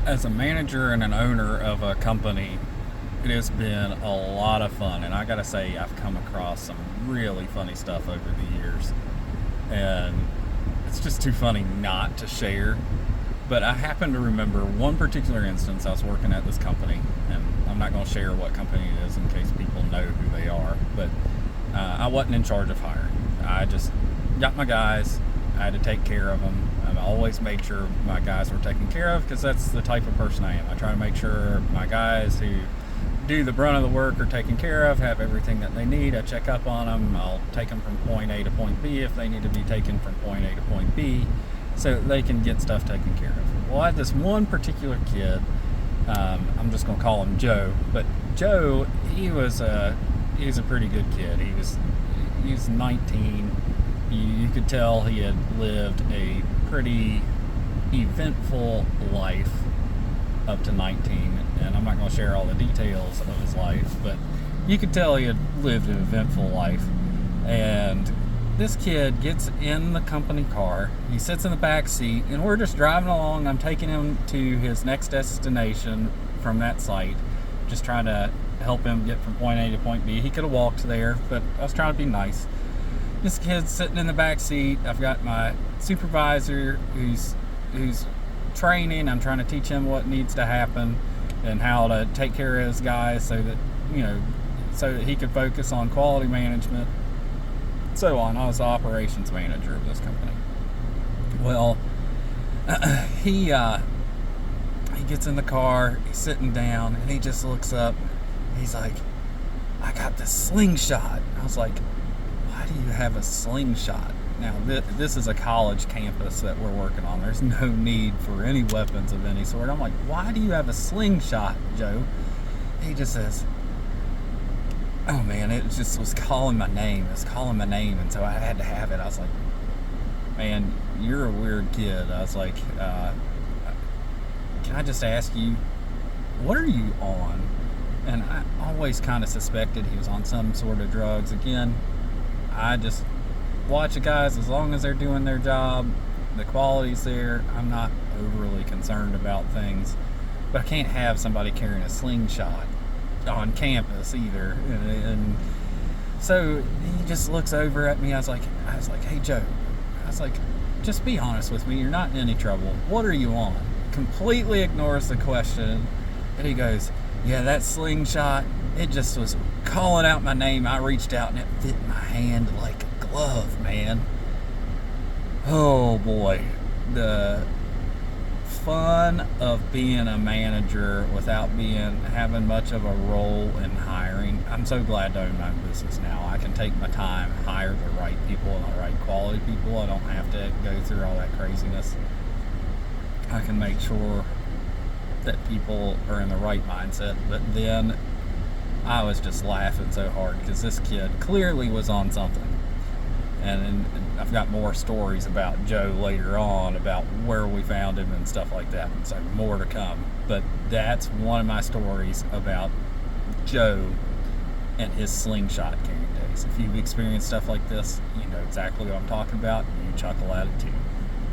As a manager and an owner of a company, it has been a lot of fun. And I gotta say, I've come across some really funny stuff over the years. And it's just too funny not to share. But I happen to remember one particular instance. I was working at this company, and I'm not going to share what company it is in case people know who they are. But I wasn't in charge of hiring. I just got my guys. I had to take care of them. I always made sure my guys were taken care of because that's the type of person I am. I try to make sure my guys who do the brunt of the work are taken care of, have everything that they need. I check up on them. I'll take them from point A to point B if they need to be taken from point A to point B, so that they can get stuff taken care of. Well, I had this one particular kid. I'm just going to call him Joe. But Joe, he was a pretty good kid. He was 19. You could tell he had lived a pretty eventful life up to 19, and I'm not going to share all the details of his life, but you could tell he had lived an eventful life. And this kid gets in the company car, he sits in the back seat, and we're just driving along. I'm taking him to his next destination from that site, just trying to help him get from point A to point B. He could have walked there, but I was trying to be nice. This kid's sitting in the back seat. I've got my supervisor who's training. I'm trying to teach him what needs to happen and how to take care of his guys so that he could focus on quality management, so on. I was the operations manager of this company. Well, he gets in the car, he's sitting down, and he just looks up. He's like, "I got this slingshot." I was like, "Why do you have a slingshot?" Now, this is a college campus that we're working on. There's no need for any weapons of any sort. I'm like, "Why do you have a slingshot, Joe?" He just says, "Oh man, it just was calling my name. It was calling my name, and so I had to have it." I was like, "Man, you're a weird kid." I was like, "Can I just ask you, what are you on?" And I always kind of suspected he was on some sort of drugs. Again, I just watch the guys as long as they're doing their job, the quality's there. I'm not overly concerned about things, but I can't have somebody carrying a slingshot on campus either. And so he just looks over at me. I was like, "Hey Joe," I was like, "just be honest with me. You're not in any trouble. What are you on?" Completely ignores the question, and he goes, "Yeah, that slingshot, it just was calling out my name. I reached out and it fit my hand like a glove, man." Oh boy, the fun of being a manager without having much of a role in hiring. I'm so glad to own my own business now. I can take my time, hire the right people and the right quality people. I don't have to go through all that craziness. I can make sure that people are in the right mindset. But then I was just laughing so hard because this kid clearly was on something. And I've got more stories about Joe later on, about where we found him and stuff like that. So more to come. But that's one of my stories about Joe and his slingshot carrying days. If you've experienced stuff like this, you know exactly what I'm talking about. You chuckle at it too.